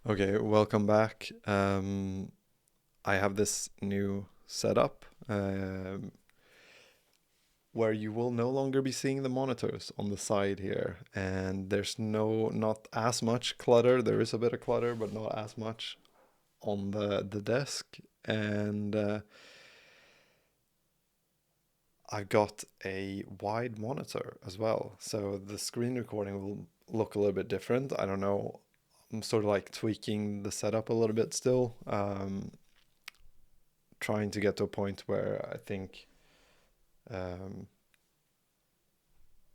Okay, welcome back. I have this new setup where you will no longer be seeing the monitors on the side here, and there's not as much clutter. There is a bit of clutter, but not as much on the desk. And I've got a wide monitor as well, so the screen recording will look a little bit different. I don't know. I'm sort of like tweaking the setup a little bit still. Trying to get to a point where I think um,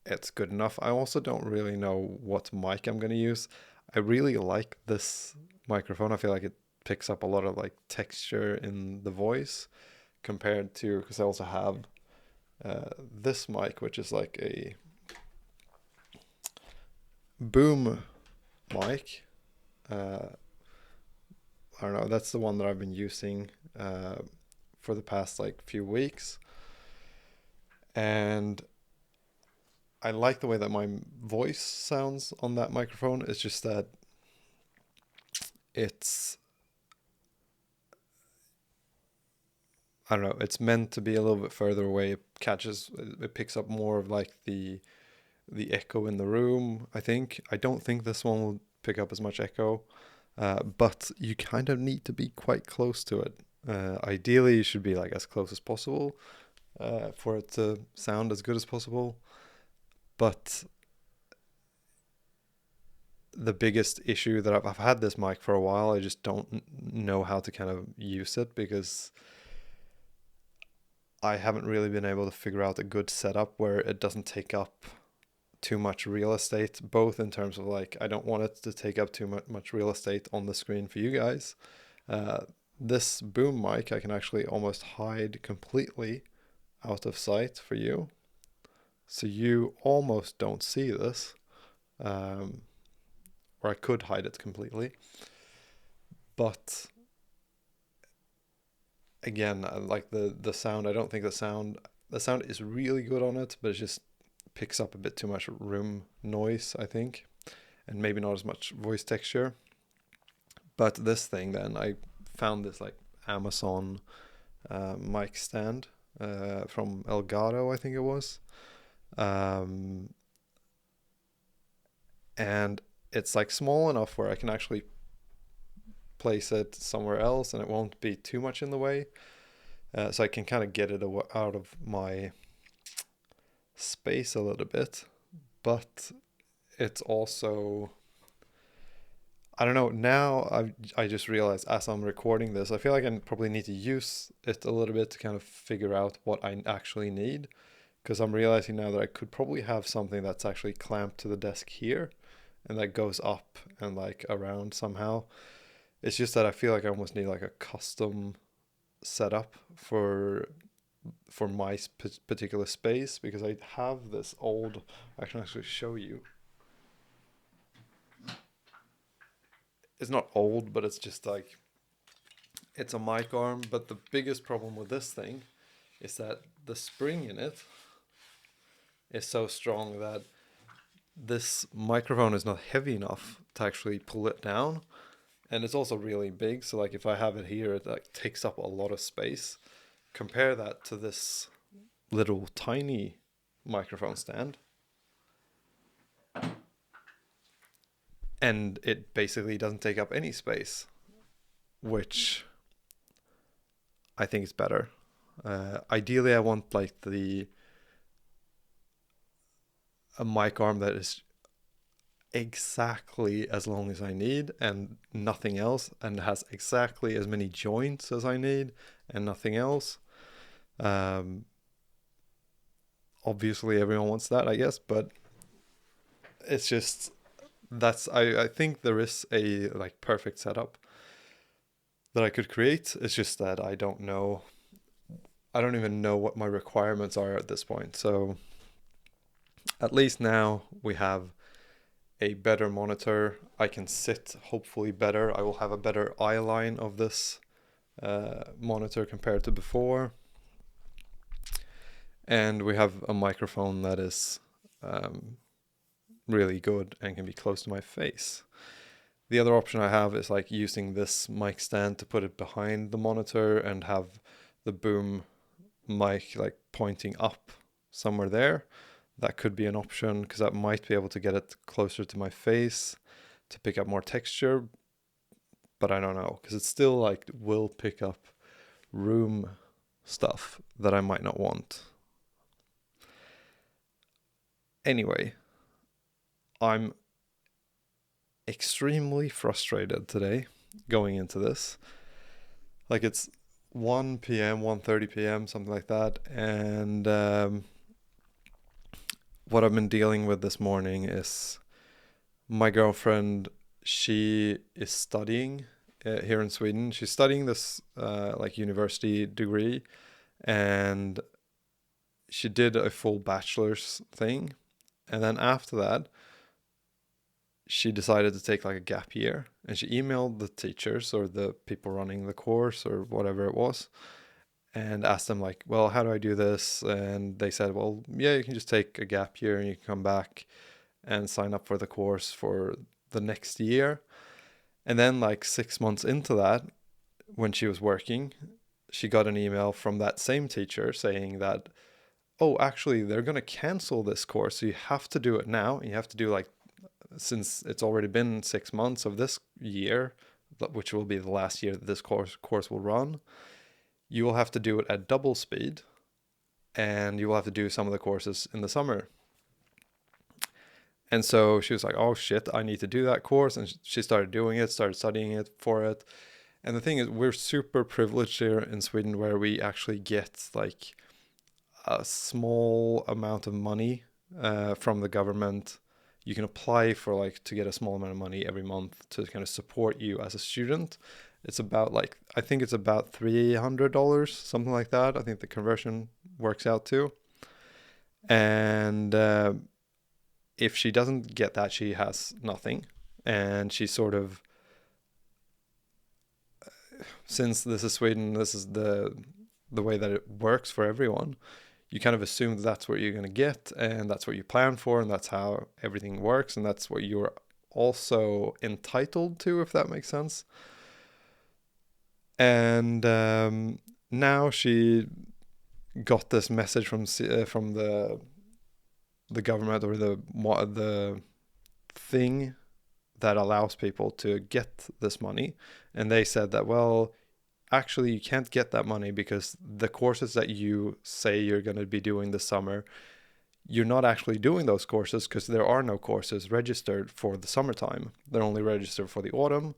it's good enough. I also don't really know what mic I'm going to use. I really like this microphone. I feel like it picks up a lot of like texture in the voice compared to, because I also have this mic, which is like a boom mic. I don't know. That's the one that I've been using for the past like few weeks, and I like the way that my voice sounds on that microphone. It's just that it's, I don't know, it's meant to be a little bit further away. It picks up more of like the echo in the room, I think. I don't think this one will pick up as much echo, but you kind of need to be quite close to it. Ideally, you should be like as close as possible for it to sound as good as possible. But the biggest issue that I've had this mic for a while. I just don't know how to kind of use it because I haven't really been able to figure out a good setup where it doesn't take up too much real estate, both in terms of like, I don't want it to take up too much real estate on the screen for you guys. Uh, this boom mic, I can actually almost hide completely out of sight for you. So you almost don't see this. Um, or I could hide it completely. But again, like the sound, I don't think the sound is really good on it, but it just picks up a bit too much room noise, I think, and maybe not as much voice texture. But this thing, then I found this like Amazon mic stand from Elgato, I think it was, um, and it's like small enough where I can actually place it somewhere else and it won't be too much in the way. So I can kind of get it out of my space a little bit, but it's also, I don't know. Now I just realized as I'm recording this, I feel like I probably need to use it a little bit to kind of figure out what I actually need, because I'm realizing now that I could probably have something that's actually clamped to the desk here and that goes up and like around somehow. It's just that I feel like I almost need like a custom setup for my particular space, because I have this old, I can actually show you. It's not old, but it's just like, it's a mic arm. But the biggest problem with this thing is that the spring in it is so strong that this microphone is not heavy enough to actually pull it down. And it's also really big, so like if I have it here, it like takes up a lot of space. Compare that to this little tiny microphone stand, and it basically doesn't take up any space, which I think is better. Ideally, I want like a mic arm that is exactly as long as I need and nothing else, and has exactly as many joints as I need and nothing else. Um, Obviously, everyone wants that, I guess, but it's just, I think there is a like perfect setup that I could create. It's just that I don't know. I don't even know what my requirements are at this point. So at least now we have a better monitor. I can sit hopefully better. I will have a better eye line of this monitor compared to before. And we have a microphone that is really good and can be close to my face. The other option I have is like using this mic stand to put it behind the monitor and have the boom mic like pointing up somewhere there. That could be an option because that might be able to get it closer to my face to pick up more texture, but I don't know because it still like will pick up room stuff that I might not want. Anyway, I'm extremely frustrated today going into this. Like it's 1 p.m., 1:30 p.m., something like that. And what I've been dealing with this morning is my girlfriend, she is studying here in Sweden. She's studying this like university degree, and she did a full bachelor's thing. And then after that, she decided to take like a gap year, and she emailed the teachers or the people running the course or whatever it was and asked them like, well, how do I do this? And they said, well, yeah, you can just take a gap year and you can come back and sign up for the course for the next year. And then like 6 months into that, when she was working, she got an email from that same teacher saying that, oh, actually, they're going to cancel this course. So you have to do it now. And you have to do like, since it's already been 6 months of this year, which will be the last year that this course will run, you will have to do it at double speed, and you will have to do some of the courses in the summer. And so she was like, oh shit, I need to do that course. And she started doing it, started studying it for it. And the thing is, we're super privileged here in Sweden where we actually get like a small amount of money from the government. You can apply for like to get a small amount of money every month to kind of support you as a student. It's about like, I think it's about $300, something like that. I think the conversion works out to. And if she doesn't get that, she has nothing. And she sort of, since this is Sweden, this is the way that it works for everyone. You kind of assume that that's what you're going to get, and that's what you plan for, and that's how everything works, and that's what you're also entitled to, if that makes sense. And now she got this message from the government, or the thing that allows people to get this money, and they said that, well, actually you can't get that money because the courses that you say you're going to be doing this summer, you're not actually doing those courses because there are no courses registered for the summertime. They're only registered for the autumn.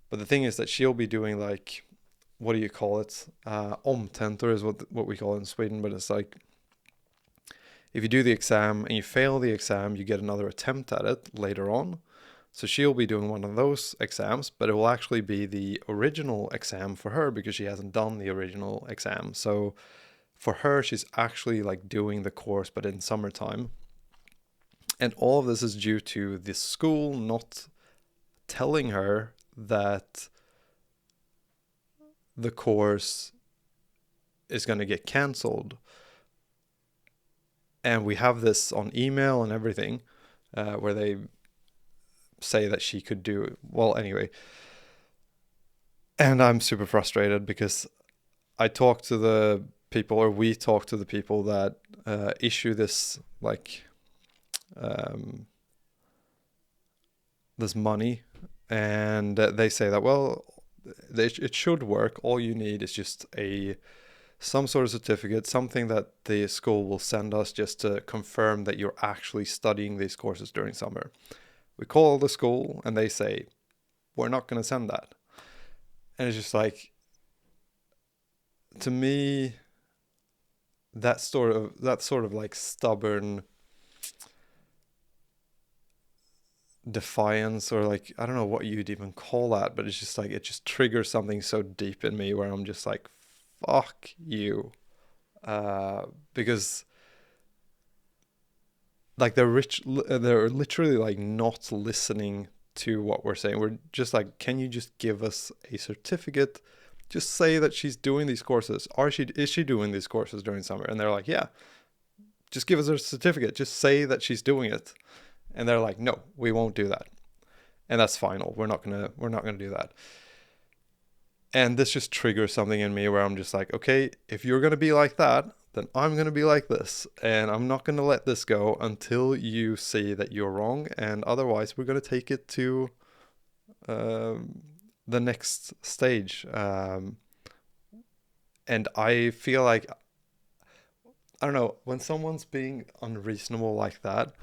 But the thing is that she'll be doing like, what do you call it? Omtentor is what we call it in Sweden, but it's like, if you do the exam and you fail the exam, you get another attempt at it later on. So she'll be doing one of those exams, but it will actually be the original exam for her because she hasn't done the original exam. So for her, she's actually like doing the course, but in summertime. And all of this is due to the school not telling her that the course is going to get canceled. And we have this on email and everything, where they say that she could do it. Well, anyway. And I'm super frustrated because I talked to the people, or we talked to the people that issue this, like, this money. And they say that, well, it should work. All you need is just some sort of certificate, something that the school will send us just to confirm that you're actually studying these courses during summer. We call the school and they say, we're not going to send that. And it's just like, to me, that sort of like stubborn defiance, or like, I don't know what you'd even call that, but it's just like, it just triggers something so deep in me where I'm just like, fuck you. Because like they're literally like not listening to what we're saying. We're just like, can you just give us a certificate? Just say that she's doing these courses. Is she doing these courses during summer? And they're like, yeah. Just give us a certificate. Just say that she's doing it. And they're like, no, we won't do that. and that's final. We're not gonna do that. And this just triggers something in me where I'm just like, okay, if you're gonna be like that, then I'm gonna be like this, and I'm not gonna let this go until you see that you're wrong, and otherwise we're gonna take it to um, the next stage. And I feel like, I don't know, when someone's being unreasonable like that,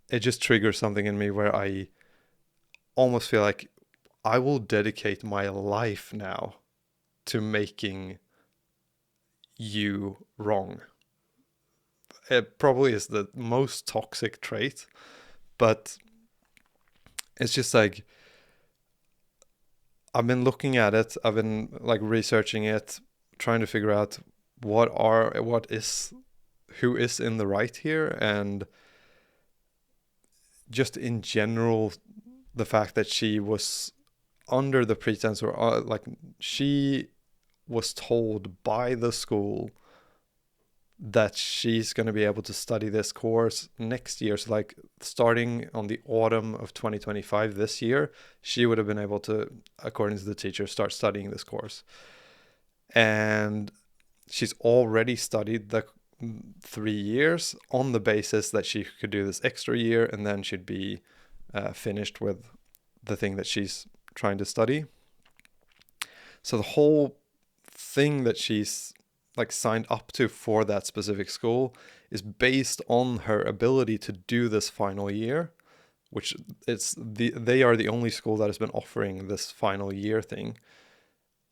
it just triggers something in me where I almost feel like I will dedicate my life now to making you wrong. It probably is the most toxic trait, but it's just like, I've been looking at it, I've been like researching it, trying to figure out what is who is in the right here, and just in general the fact that she was under the pretense, or like she was told by the school that she's going to be able to study this course next year. So like starting on the autumn of 2025, this year, she would have been able to, according to the teacher, start studying this course. And she's already studied the 3 years on the basis that she could do this extra year, and then she'd be finished with the thing that she's trying to study. So the whole thing that she's like signed up to for that specific school is based on her ability to do this final year, which they are the only school that has been offering this final year thing.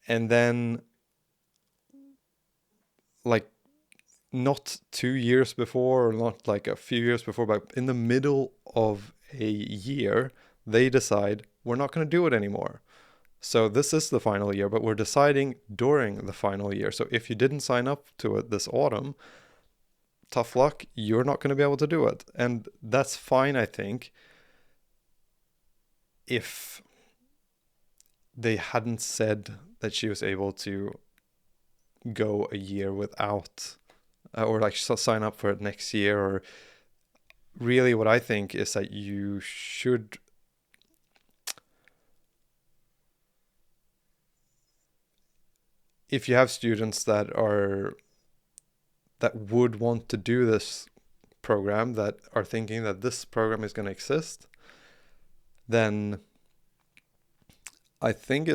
And then like not 2 years before, or not like a few years before, but in the middle of a year, they decide we're not going to do it anymore. So this is the final year, but we're deciding during the final year. So if you didn't sign up to it this autumn, tough luck, you're not going to be able to do it. And that's fine, I think, if they hadn't said that she was able to go a year without, or like sign up for it next year. Or really what I think is that you should, if you have students that would want to do this program, that are thinking that this program is going to exist, then I think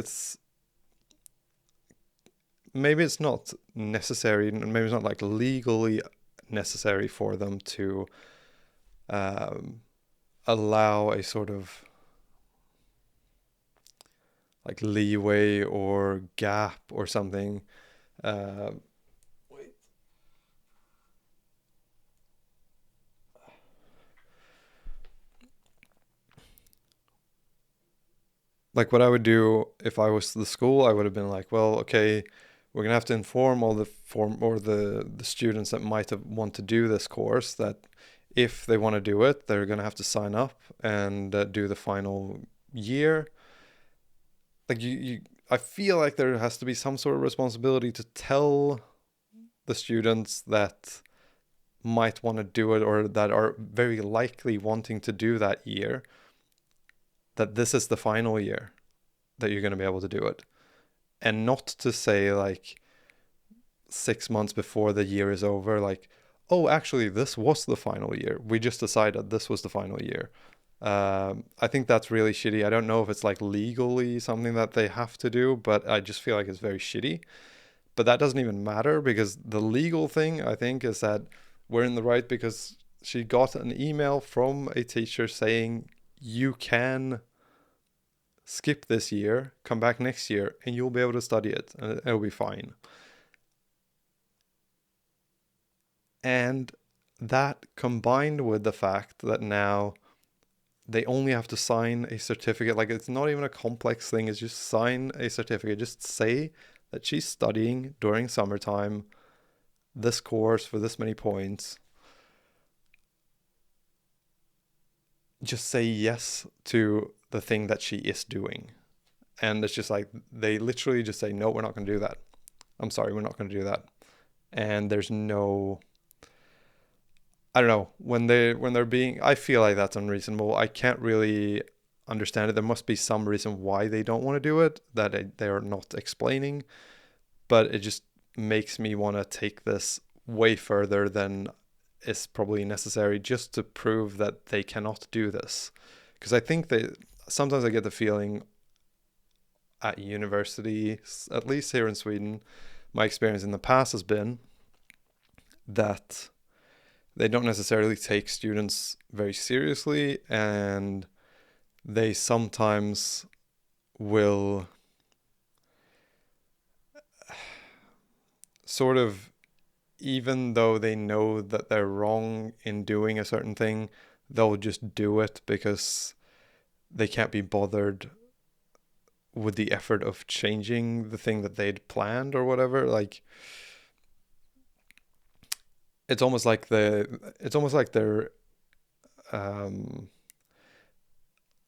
maybe it's not necessary, maybe it's not like legally necessary for them to allow a sort of like leeway or gap or something. Wait. Like what I would do if I was the school, I would have been like, well, okay, we're gonna have to inform all the students that might have want to do this course that if they want to do it, they're gonna have to sign up and do the final year. Like I feel like there has to be some sort of responsibility to tell the students that might want to do it, or that are very likely wanting to do that year, that this is the final year that you're going to be able to do it. And not to say like 6 months before the year is over, like, oh, actually, this was the final year. We just decided this was the final year. I think that's really shitty. I don't know if it's like legally something that they have to do, but I just feel like it's very shitty. But that doesn't even matter, because the legal thing, I think, is that we're in the right because she got an email from a teacher saying you can skip this year, come back next year, and you'll be able to study it, and it'll be fine. And that, combined with the fact that now they only have to sign a certificate, like it's not even a complex thing, it's just sign a certificate, just say that she's studying during summertime this course for this many points. Just say yes to the thing that she is doing. And it's just like, they literally just say, no, we're not going to do that. I'm sorry, we're not going to do that. And there's no, I don't know, when they're being, I feel like that's unreasonable. I can't really understand it. There must be some reason why they don't want to do it that they are not explaining, but it just makes me want to take this way further than is probably necessary just to prove that they cannot do this. Because I think they sometimes I get the feeling at university, at least here in Sweden, my experience in the past has been that they don't necessarily take students very seriously, and they sometimes will sort of, even though they know that they're wrong in doing a certain thing, they'll just do it because they can't be bothered with the effort of changing the thing that they'd planned or whatever. Like it's almost like they're um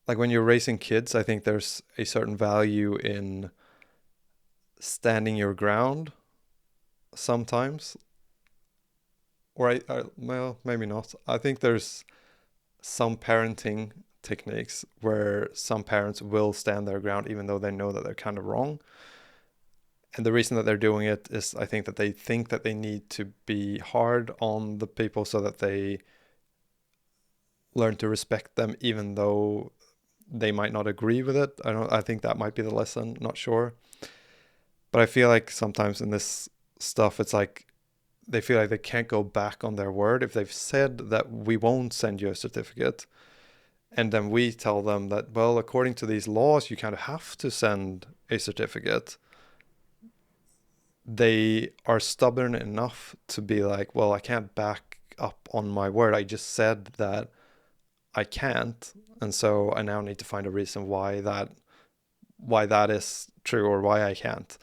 like when you're raising kids, I think there's a certain value in standing your ground sometimes. Or well, maybe not. I think there's some parenting techniques where some parents will stand their ground even though they know that they're kind of wrong. And the reason that they're doing it is, I think that they need to be hard on the people so that they learn to respect them even though they might not agree with it. I think that might be the lesson, not sure. But I feel like sometimes in this stuff it's like they feel like they can't go back on their word. If they've said that we won't send you a certificate, and then we tell them that, well, according to these laws you kind of have to send a certificate, they are stubborn enough to be like, well, I can't back up on my word. I just said that I can't, and so I now need to find a reason why that is true or why I can't,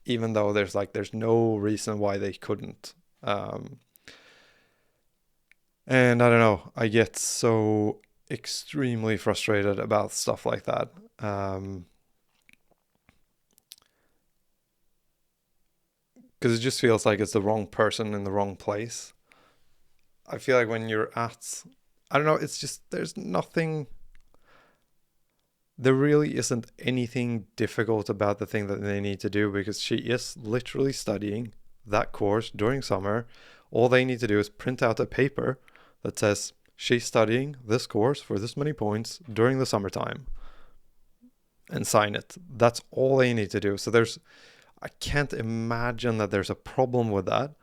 even though there's no reason why they couldn't. Um, and I don't know, I get so extremely frustrated about stuff like that. Because it just feels like it's the wrong person in the wrong place. I feel like when you're at, I don't know, it's just, there really isn't anything difficult about the thing that they need to do because she is literally studying that course during summer. All they need to do is print out a paper that says she's studying this course for this many points during the summertime and sign it. That's all they need to do. So I can't imagine that there's a problem with that.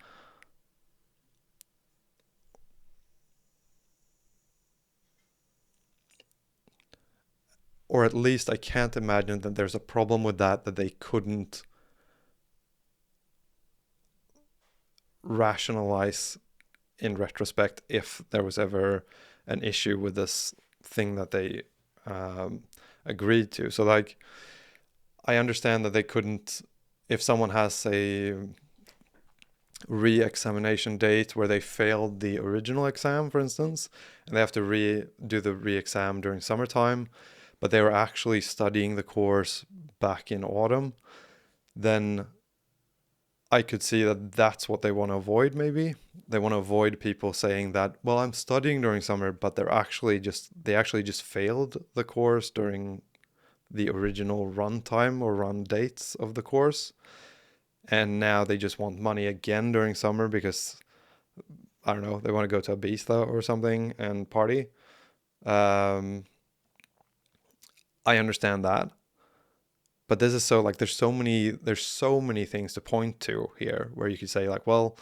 Or at least I can't imagine that there's a problem with that they couldn't rationalize in retrospect if there was ever an issue with this thing that they um, agreed to. So, like, I understand that they couldn't, if someone has a re-examination date where they failed the original exam, for instance, and they have to do the re-exam during summertime, but they were actually studying the course back in autumn, then I could see that that's what they want to avoid. Maybe they want to avoid people saying that, well, I'm studying during summer, but they actually just failed the course during the original run time or run dates of the course. And now they just want money again during summer because, I don't know, they want to go to Ibiza or something and party. Um, I understand that. But this is so, like, there's so many things to point to here where you could say, like, well,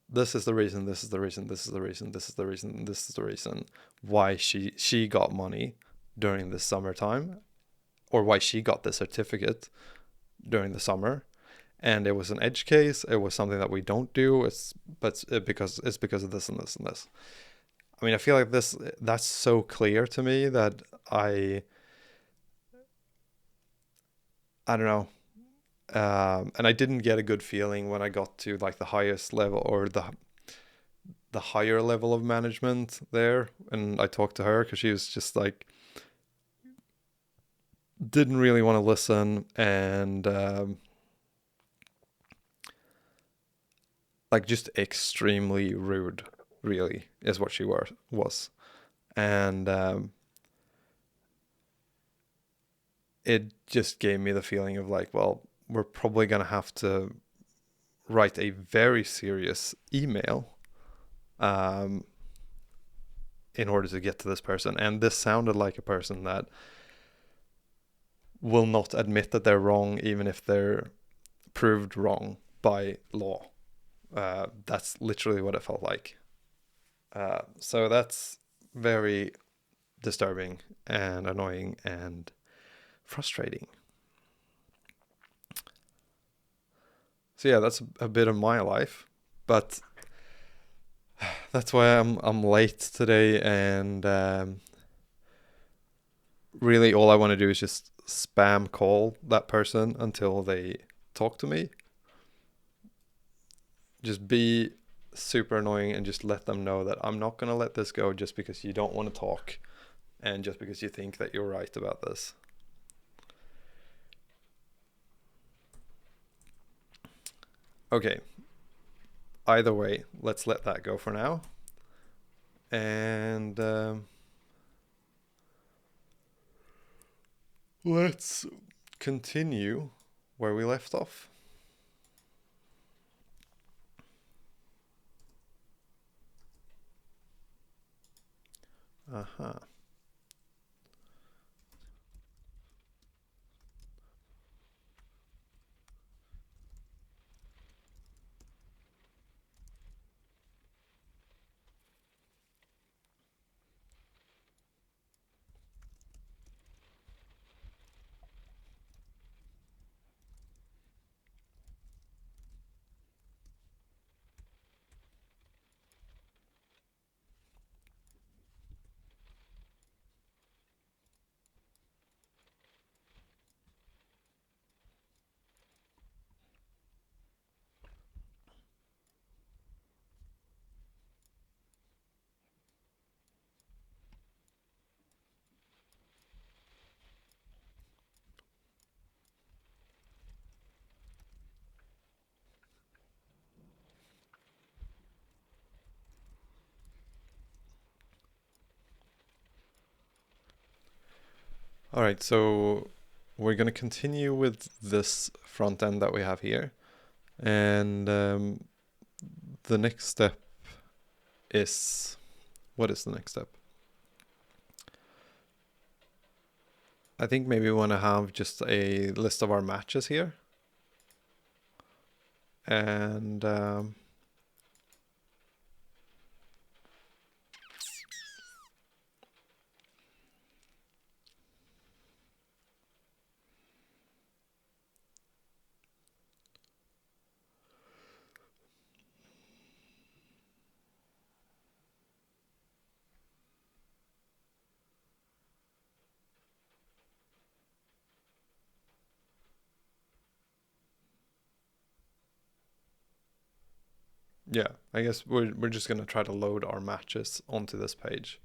this is the reason, this is the reason, this is the reason, this is the reason, this is the reason why she got money during the summertime, or why she got the certificate during the summer. And it was an edge case. It was something that we don't do. Because of this and this and this. I mean, I feel like that's so clear to me that I don't know. And I didn't get a good feeling when I got to like the highest level or the higher level of management there, and I talked to her because she was just like didn't really want to listen, and like just extremely rude. Really, is what she was, and it just gave me the feeling of like, well, we're probably gonna have to write a very serious email um, in order to get to this person. And this sounded like a person that will not admit that they're wrong, even if they're proved wrong by law. That's literally what it felt like. So that's very disturbing and annoying and frustrating. So yeah, that's a bit of my life, but that's why I'm late today, and really all I want to do is just spam call that person until they talk to me. Just be super annoying and just let them know that I'm not going to let this go just because you don't want to talk and just because you think that you're right about this. Okay. Either way, let's let that go for now. And let's continue where we left off. Uh-huh. All right, so we're going to continue with this front end that we have here. And the next step is, what is the next step? I think maybe we want to have just a list of our matches here. And yeah, I guess we're just going to try to load our matches onto this page.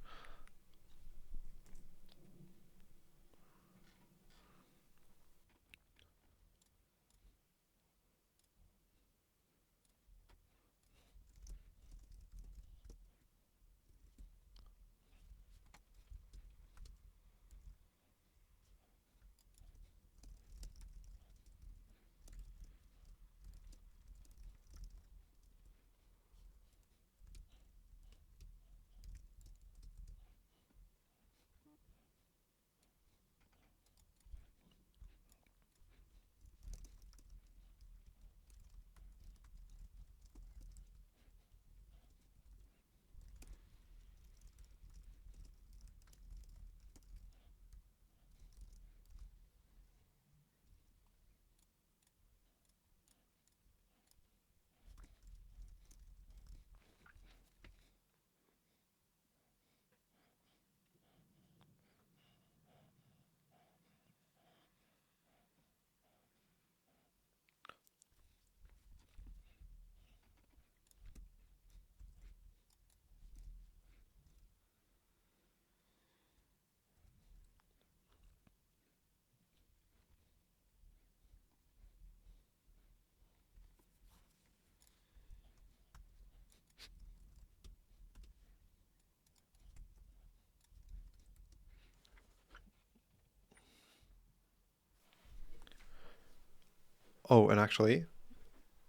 Oh, and actually,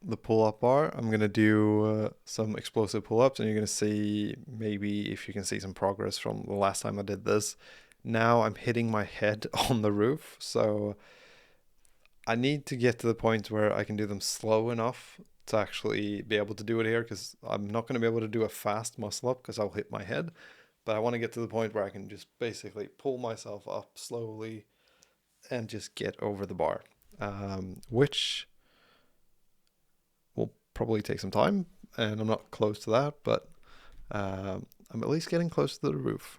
the pull-up bar, I'm gonna do some explosive pull-ups, and you're gonna see maybe if you can see some progress from the last time I did this. Now I'm hitting my head on the roof, so I need to get to the point where I can do them slow enough to actually be able to do it here, because I'm not gonna be able to do a fast muscle up because I'll hit my head. But I want to get to the point where I can just basically pull myself up slowly and just get over the bar, which will probably take some time, and I'm not close to that, but I'm at least getting close to the roof.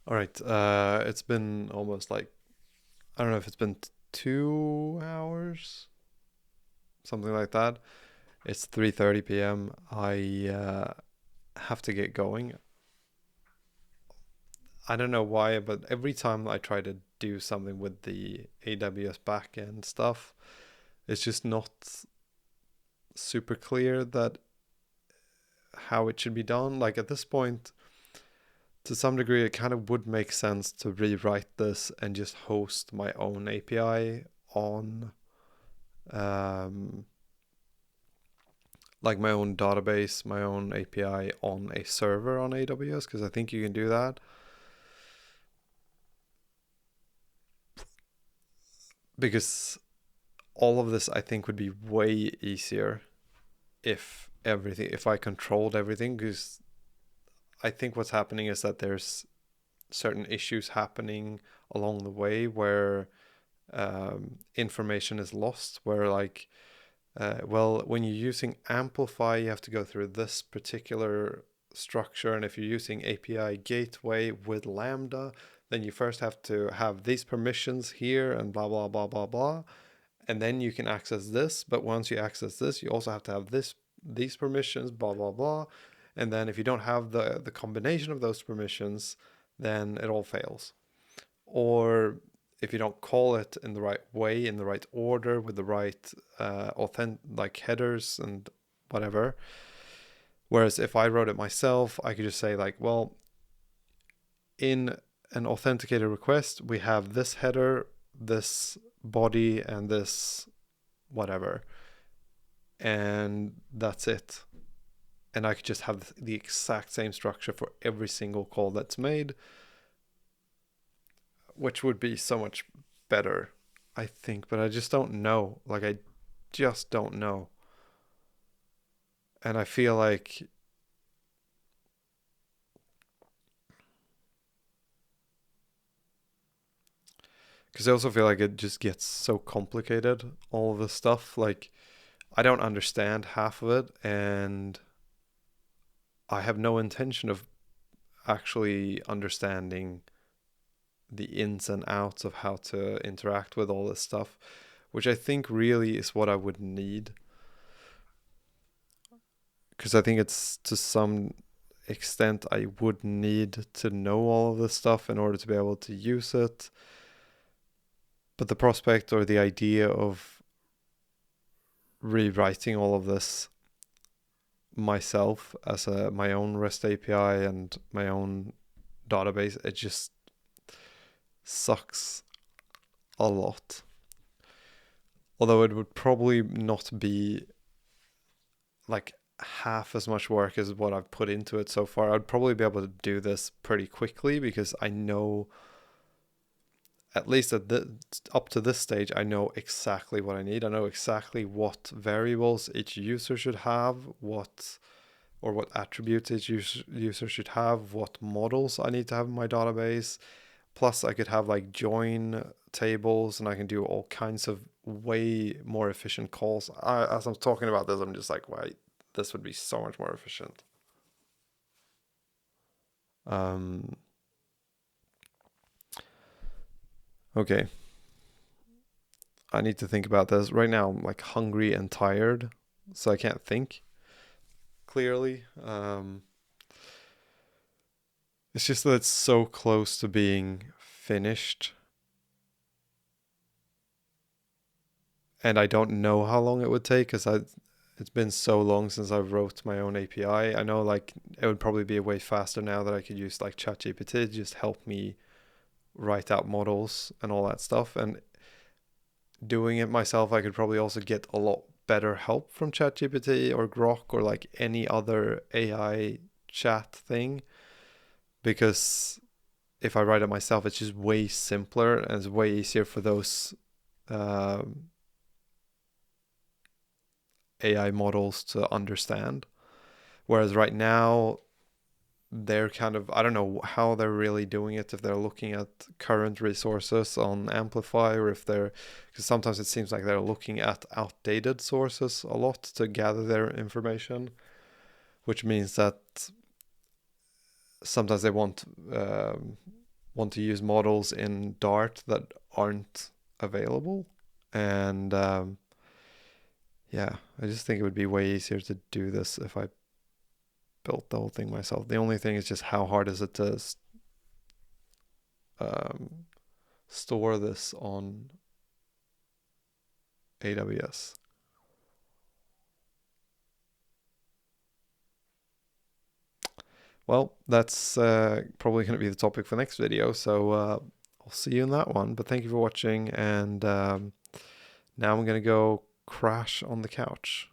All right. It's been almost like, I don't know if it's been 2 hours, something like that. It's 3:30 p.m. I have to get going. I don't know why, but every time I try to do something with the AWS backend stuff, it's just not super clear that how it should be done. Like at this point, to some degree, it kind of would make sense to rewrite this and just host my own API on, um, like my own database, my own API on a server on AWS, because I think you can do that. Because all of this, I think, would be way easier if I controlled everything. Because I think what's happening is that there's certain issues happening along the way where information is lost, where like well, when you're using Amplify, you have to go through this particular structure, and if you're using API gateway with Lambda, then you first have to have these permissions here and blah blah blah blah blah, and then you can access this. But once you access this, you also have to have these permissions, blah blah blah, and then if you don't have the combination of those permissions, then it all fails. Or if you don't call it in the right way, in the right order, with the right like headers and whatever. Whereas if I wrote it myself, I could just say like, well, in an authenticated request, we have this header, this body, and this whatever, and that's it. And I could just have the exact same structure for every single call that's made, which would be so much better, I think. But I just don't know. Like, I just don't know. And I feel like, because I also feel like it just gets so complicated, all of this stuff. Like, I don't understand half of it, and I have no intention of actually understanding the ins and outs of how to interact with all this stuff, which I think really is what I would need. Because I think it's to some extent I would need to know all of this stuff in order to be able to use it. But the prospect or the idea of rewriting all of this myself as my own REST API and my own database, it just sucks a lot. Although it would probably not be like half as much work as what I've put into it so far. I'd probably be able to do this pretty quickly because I know, at least up to this stage, I know exactly what I need. I know exactly what variables each user should have, what attributes each user should have, what models I need to have in my database. Plus, I could have like join tables, and I can do all kinds of way more efficient calls. As I'm talking about this, I'm just like, wait, this would be so much more efficient. Um, okay. I need to think about this. Right now, I'm like hungry and tired, so I can't think clearly. It's just that it's so close to being finished, and I don't know how long it would take because it's been so long since I wrote my own API. I know like it would probably be way faster now that I could use like ChatGPT to just help me write out models and all that stuff. And doing it myself, I could probably also get a lot better help from ChatGPT or Grok or like any other AI chat thing. Because if I write it myself, it's just way simpler and it's way easier for those AI models to understand. Whereas right now, they're kind of, I don't know how they're really doing it, if they're looking at current resources on Amplify, or if they're, because sometimes it seems like they're looking at outdated sources a lot to gather their information, which means that sometimes they want to use models in Dart that aren't available. And yeah, I just think it would be way easier to do this if I built the whole thing myself. The only thing is just how hard is it to um, store this on AWS. Well, that's probably going to be the topic for next video. So I'll see you in that one. But thank you for watching. And now I'm going to go crash on the couch.